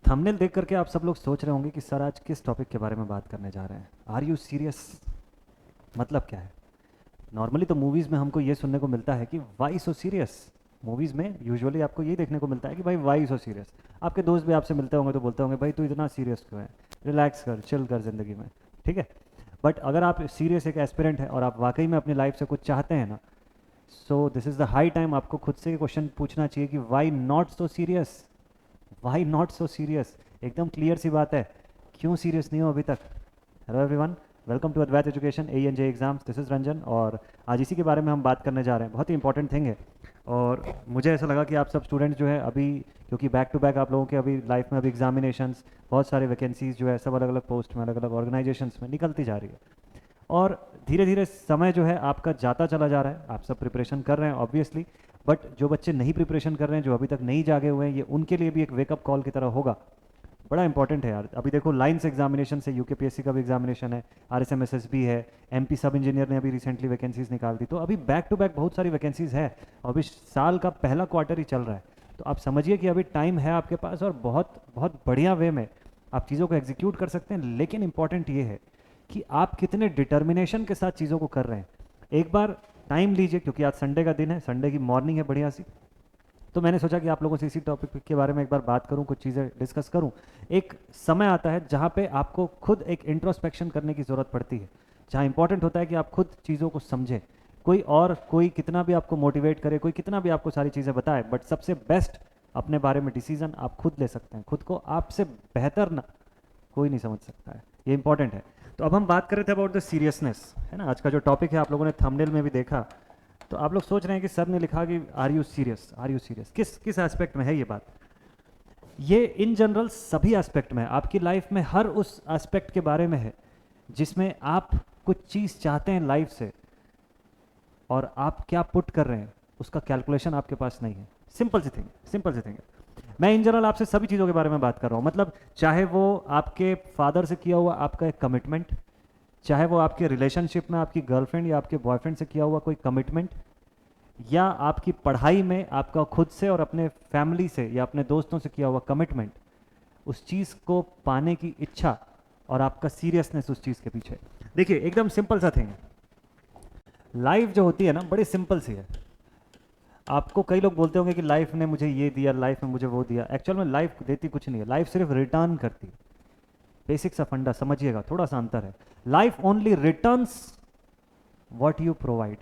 Thumbnail देख करके आप सब लोग सोच रहे होंगे कि सर आज किस टॉपिक के बारे में बात करने जा रहे हैं। Are you serious? मतलब क्या है? नॉर्मली तो मूवीज़ में हमको ये सुनने को मिलता है कि वाई सो सीरियस। मूवीज़ में यूजुअली आपको ये देखने को मिलता है कि भाई वाई सो सीरियस। आपके दोस्त भी आपसे मिलते होंगे तो बोलते होंगे भाई तू इतना सीरियस क्यों है, रिलैक्स कर, चिल कर ज़िंदगी में। ठीक है। बट अगर आप सीरियस एक एस्पिरेंट है और आप वाकई में अपनी लाइफ से कुछ चाहते हैं ना, so this is the high time आपको खुद से क्वेश्चन पूछना चाहिए कि why not so serious. Why not so serious? एकदम क्लियर सी बात है, क्यों सीरियस नहीं हो अभी तक? Hello everyone, welcome to Advait education A N J exams. This is Ranjan और आज इसी के बारे में हम बात करने जा रहे हैं। बहुत ही इंपॉर्टेंट थिंग है और मुझे ऐसा लगा कि आप सब स्टूडेंट्स जो है अभी, क्योंकि बैक टू बैक आप लोगों के अभी लाइफ में अभी एग्जामिनेशंस, बहुत सारे वैकेंसीज जो है सब अलग अलग पोस्ट में, अलग अलग ऑर्गेनाइजेशंस में निकलती जा रही है और धीरे धीरे समय जो है आपका जाता चला जा रहा है। आप सब प्रिपरेशन कर रहे हैं ऑब्वियसली, बट जो बच्चे नहीं प्रिपरेशन कर रहे हैं, जो अभी तक नहीं जागे हुए हैं, ये उनके लिए भी एक वेकअप कॉल की तरह होगा। बड़ा इंपॉर्टेंट है यार। अभी देखो लाइन्स एग्जामिनेशन से यूकेपीएससी का भी एग्जामिनेशन है, आरएसएमएसएसबी है, एमपी सब इंजीनियर ने अभी रिसेंटली वैकेंसीज निकाल दी। तो अभी बैक टू बैक बहुत सारी वैकेंसीज है और अभी साल का पहला क्वार्टर ही चल रहा है। तो आप समझिए कि अभी टाइम है आपके पास और बहुत बहुत बढ़िया वे में आप चीज़ों को एग्जीक्यूट कर सकते हैं। लेकिन इंपॉर्टेंट ये है कि आप कितने डिटर्मिनेशन के साथ चीज़ों को कर रहे हैं। एक बार टाइम लीजिए, क्योंकि आज संडे का दिन है, संडे की मॉर्निंग है बढ़िया सी। तो मैंने सोचा कि आप लोगों से इसी टॉपिक के बारे में एक बार बात करूं, कुछ चीज़ें डिस्कस करूं। एक समय आता है जहां पे आपको खुद एक इंट्रोस्पेक्शन करने की ज़रूरत पड़ती है, जहां इंपॉर्टेंट होता है कि आप खुद चीज़ों को समझें। कोई कितना भी आपको मोटिवेट करे, कोई कितना भी आपको सारी चीज़ें बताए, बट सबसे बेस्ट अपने बारे में डिसीजन आप खुद ले सकते हैं। खुद को आपसे बेहतर ना कोई नहीं समझ सकता है, ये इंपॉर्टेंट है। तो अब हम बात कर रहे थे अबाउट द सीरियसनेस, है ना। आज का जो टॉपिक है आप लोगों ने थंबनेल में भी देखा, तो आप लोग सोच रहे हैं कि सर ने लिखा कि are you serious, are you serious, किस किस एस्पेक्ट में है ये बात? ये इन जनरल सभी एस्पेक्ट में है, आपकी लाइफ में हर उस एस्पेक्ट के बारे में है जिसमें आप कुछ चीज़ चाहते हैं लाइफ से और आप क्या पुट कर रहे हैं उसका कैलकुलेशन आपके पास नहीं है। सिंपल सी थिंग, सिंपल सी थिंग है। मैं इन जनरल आपसे सभी चीज़ों के बारे में बात कर रहा हूँ। मतलब चाहे वो आपके फादर से किया हुआ आपका एक कमिटमेंट, चाहे वो आपके रिलेशनशिप में आपकी गर्लफ्रेंड या आपके बॉयफ्रेंड से किया हुआ कोई कमिटमेंट, या आपकी पढ़ाई में आपका खुद से और अपने फैमिली से या अपने दोस्तों से किया हुआ कमिटमेंट, उस चीज़ को पाने की इच्छा और आपका सीरियसनेस उस चीज़ के पीछे। देखिए एकदम सिंपल सा थिंग है। लाइफ जो होती है ना, बड़ी सिंपल सी है। आपको कई लोग बोलते होंगे कि लाइफ ने मुझे ये दिया, लाइफ ने मुझे वो दिया। एक्चुअल में लाइफ देती कुछ नहीं है, लाइफ सिर्फ रिटर्न करती है। बेसिक सा फंडा समझिएगा, थोड़ा सा अंतर है। Life only returns what you provide,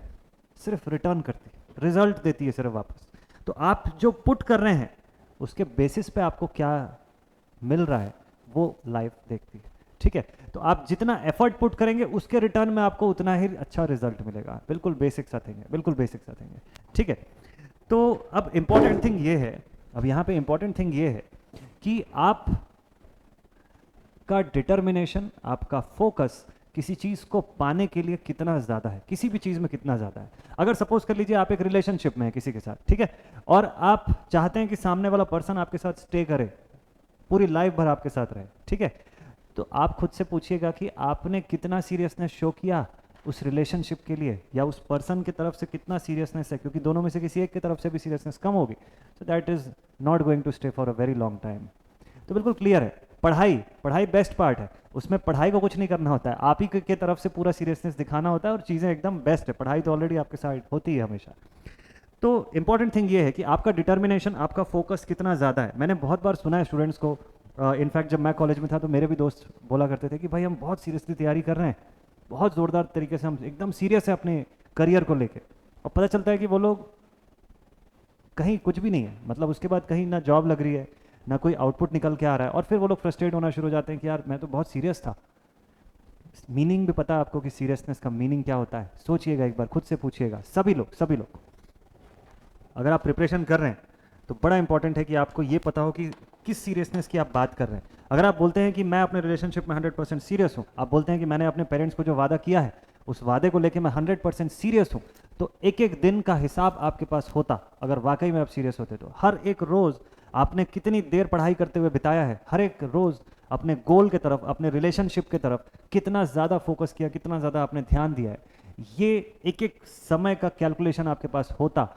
सिर्फ रिटर्न करती है, रिजल्ट देती है सिर्फ वापस। तो आप जो पुट कर रहे हैं उसके बेसिस पे आपको क्या मिल रहा है वो लाइफ देखती है। ठीक है। तो आप जितना एफर्ट पुट करेंगे उसके रिटर्न में आपको उतना ही अच्छा रिजल्ट मिलेगा। बिल्कुल बेसिक सा थिंग है, बिल्कुल बेसिक सा थिंग है। ठीक है। तो अब इंपॉर्टेंट थिंग ये है, अब यहाँ पे इंपॉर्टेंट थिंग ये है कि आप का डिटर्मिनेशन, आपका फोकस किसी चीज़ को पाने के लिए कितना ज़्यादा है, किसी भी चीज़ में कितना ज़्यादा है। अगर सपोज कर लीजिए आप एक रिलेशनशिप में हैं किसी के साथ, ठीक है, और आप चाहते हैं कि सामने वाला पर्सन आपके साथ स्टे करे, पूरी लाइफ भर आपके साथ रहे, ठीक है, तो आप खुद से पूछिएगा कि आपने कितना सीरियसनेस शो किया उस रिलेशनशिप के लिए, या उस पर्सन की तरफ से कितना सीरियसनेस है, क्योंकि दोनों में से किसी एक की तरफ से भी सीरियसनेस कम होगी तो that is not going to stay for a very long time. तो बिल्कुल क्लियर है, पढ़ाई, पढ़ाई बेस्ट पार्ट है, उसमें पढ़ाई को कुछ नहीं करना होता है, आप ही के तरफ से पूरा सीरियसनेस दिखाना होता है और चीज़ें एकदम बेस्ट है। पढ़ाई तो ऑलरेडी आपके साथ होती है हमेशा। तो इंपॉर्टेंट थिंग ये है कि आपका डिटर्मिनेशन, आपका फोकस कितना ज़्यादा है। मैंने बहुत बार सुना है स्टूडेंट्स को, इनफैक्ट जब मैं कॉलेज में था तो मेरे भी दोस्त बोला करते थे कि भाई हम बहुत सीरियसली तैयारी कर रहे हैं, बहुत ज़ोरदार तरीके से हम एकदम सीरियस है अपने करियर को लेके, और पता चलता है कि वो लोग कहीं कुछ भी नहीं है। मतलब उसके बाद कहीं ना जॉब लग रही है, ना कोई आउटपुट निकल के आ रहा है, और फिर वो लोग फ्रस्ट्रेट होना शुरू हो जाते हैं कि यार मैं तो बहुत सीरियस था। मीनिंग भी पता है आपको कि सीरियसनेस का मीनिंग क्या होता है? सोचिएगा एक बार, खुद से पूछिएगा, सभी लोग, सभी लोग। अगर आप प्रिपरेशन कर रहे हैं तो बड़ा इंपॉर्टेंट है कि आपको ये पता हो कि किस सीरियसनेस की आप बात कर रहे हैं। अगर आप बोलते हैं कि मैं अपने रिलेशनशिप में 100% सीरियस हूँ, आप बोलते हैं कि मैंने अपने पेरेंट्स को जो वादा किया है उस वादे को लेकर मैं 100% सीरियस हूँ, तो एक एक दिन का हिसाब आपके पास होता। अगर वाकई में आप सीरियस होते तो हर एक रोज़ आपने कितनी देर पढ़ाई करते हुए बिताया है, हर एक रोज़ अपने गोल के तरफ, अपने रिलेशनशिप के तरफ कितना ज़्यादा फोकस किया, कितना ज़्यादा आपने ध्यान दिया है, ये एक एक समय का कैलकुलेशन आपके पास होता।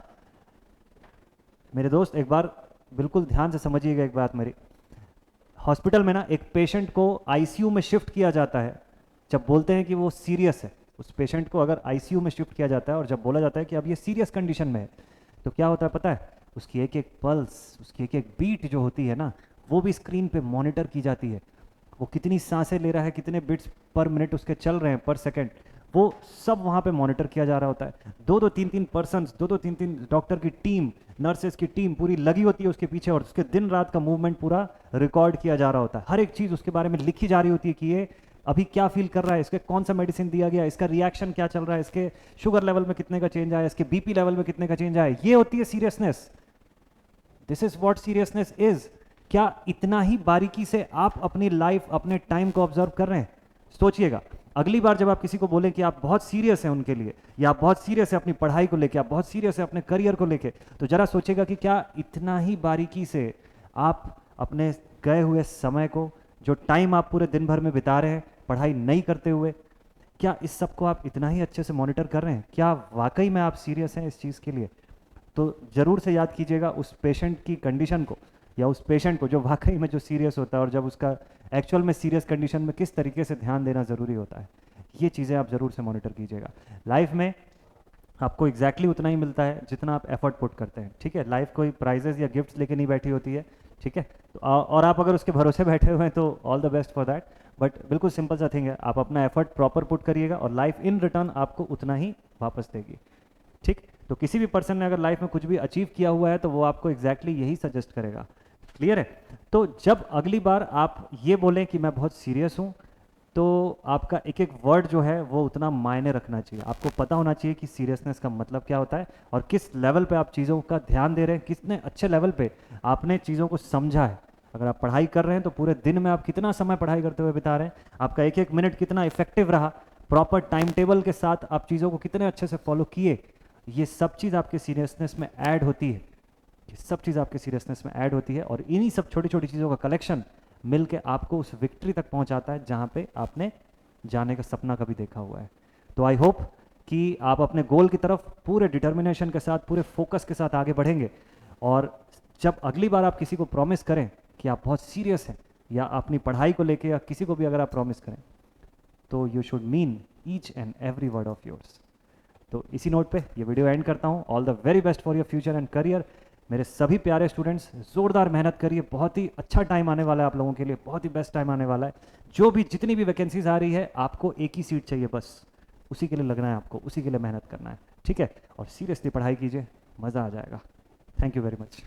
मेरे दोस्त एक बार बिल्कुल ध्यान से समझिएगा एक बात मेरी, हॉस्पिटल में ना एक पेशेंट को आईसीयू में शिफ्ट किया जाता है, जब बोलते हैं कि वो सीरियस है, उस पेशेंट को अगर आईसीयू में शिफ्ट किया जाता है और जब बोला जाता है कि अब ये सीरियस कंडीशन में है, तो क्या होता है पता है? उसकी एक एक पल्स, उसकी एक एक बीट जो होती है ना, वो भी स्क्रीन पे मॉनिटर की जाती है। वो कितनी सांसें ले रहा है, कितने बिट्स पर मिनट उसके चल रहे हैं, पर सेकंड, वो सब वहाँ पे मॉनिटर किया जा रहा होता है। दो दो तीन तीन पर्सन्स, दो दो तीन तीन डॉक्टर की टीम, नर्सेस की टीम पूरी लगी होती है उसके पीछे, और उसके दिन रात का मूवमेंट पूरा रिकॉर्ड किया जा रहा होता है। हर एक चीज़ उसके बारे में लिखी जा रही होती है कि ये अभी क्या फील कर रहा है, इसके कौन सा मेडिसिन दिया गया, इसका रिएक्शन क्या चल रहा है, इसके शुगर लेवल में कितने का चेंज आया, इसके बीपी लेवल में कितने का चेंज आया। ये होती है seriousness. This is what seriousness is. क्या इतना ही बारीकी से आप अपनी लाइफ, अपने टाइम को ऑब्जर्व कर रहे हैं? सोचिएगा, अगली बार जब आप किसी को बोलें कि आप बहुत सीरियस हैं उनके लिए, या आप बहुत सीरियस हैं अपनी पढ़ाई को लेके, आप बहुत सीरियस हैं अपने करियर को लेके, तो जरा सोचिएगा कि क्या इतना ही बारीकी से आप अपने गए हुए समय को, जो टाइम आप पूरे दिन भर में बिता रहे हैं पढ़ाई नहीं करते हुए, क्या इस सब को आप इतना ही अच्छे से मॉनिटर कर रहे हैं? क्या वाकई में आप सीरियस हैं इस चीज़ के लिए? तो ज़रूर से याद कीजिएगा उस पेशेंट की कंडीशन को, या उस पेशेंट को जो वाकई में जो सीरियस होता है, और जब उसका एक्चुअल में सीरियस कंडीशन में किस तरीके से ध्यान देना ज़रूरी होता है। ये चीज़ें आप ज़रूर से मॉनिटर कीजिएगा। लाइफ में आपको एग्जैक्टली उतना ही मिलता है जितना आप एफर्ट पुट करते हैं, ठीक है? लाइफ कोई प्राइजेस या गिफ्ट्स लेके नहीं बैठी होती है, ठीक है? तो और आप अगर उसके भरोसे बैठे हुए हैं तो all the best for that, but बिल्कुल सिंपल सा थिंग है, आप अपना एफर्ट प्रॉपर पुट करिएगा और लाइफ इन रिटर्न आपको उतना ही वापस देगी, ठीक? तो किसी भी पर्सन ने अगर लाइफ में कुछ भी अचीव किया हुआ है तो वो आपको एग्जैक्टली यही सजेस्ट करेगा। क्लियर है? तो जब अगली बार आप ये बोलें कि मैं बहुत सीरियस हूँ, तो आपका एक एक वर्ड जो है वो उतना मायने रखना चाहिए। आपको पता होना चाहिए कि सीरियसनेस का मतलब क्या होता है, और किस लेवल पे आप चीज़ों का ध्यान दे रहे हैं, कितने अच्छे लेवल पे आपने चीज़ों को समझा है। अगर आप पढ़ाई कर रहे हैं तो पूरे दिन में आप कितना समय पढ़ाई करते हुए बिता रहे हैं, आपका एक एक मिनट कितना इफेक्टिव रहा, प्रॉपर टाइम टेबल के साथ आप चीज़ों को कितने अच्छे से फॉलो किए, ये सब चीज़ आपके सीरियसनेस में ऐड होती है। ये सब चीज़ आपके सीरियसनेस में ऐड होती है, और इन्हीं सब छोटी छोटी चीज़ों का कलेक्शन मिल के आपको उस विक्ट्री तक पहुंचाता है जहां पे आपने जाने का सपना कभी देखा हुआ है। तो आई होप कि आप अपने गोल की तरफ पूरे डिटर्मिनेशन के साथ, पूरे फोकस के साथ आगे बढ़ेंगे, और जब अगली बार आप किसी को प्रॉमिस करें कि आप बहुत सीरियस हैं, या अपनी पढ़ाई को लेके, या किसी को भी अगर आप प्रॉमिस करें, तो you should mean each and every word of yours. तो इसी नोट पे ये वीडियो एंड करता हूँ। All the very best for your future and career. मेरे सभी प्यारे स्टूडेंट्स, ज़ोरदार मेहनत करिए, बहुत ही अच्छा टाइम आने वाला है आप लोगों के लिए, बहुत ही बेस्ट टाइम आने वाला है। जो भी जितनी भी वैकेंसीज आ रही है, आपको एक ही सीट चाहिए बस, उसी के लिए लगना है आपको, उसी के लिए मेहनत करना है, ठीक है? और सीरियसली पढ़ाई कीजिए, मज़ा आ जाएगा। Thank you very much.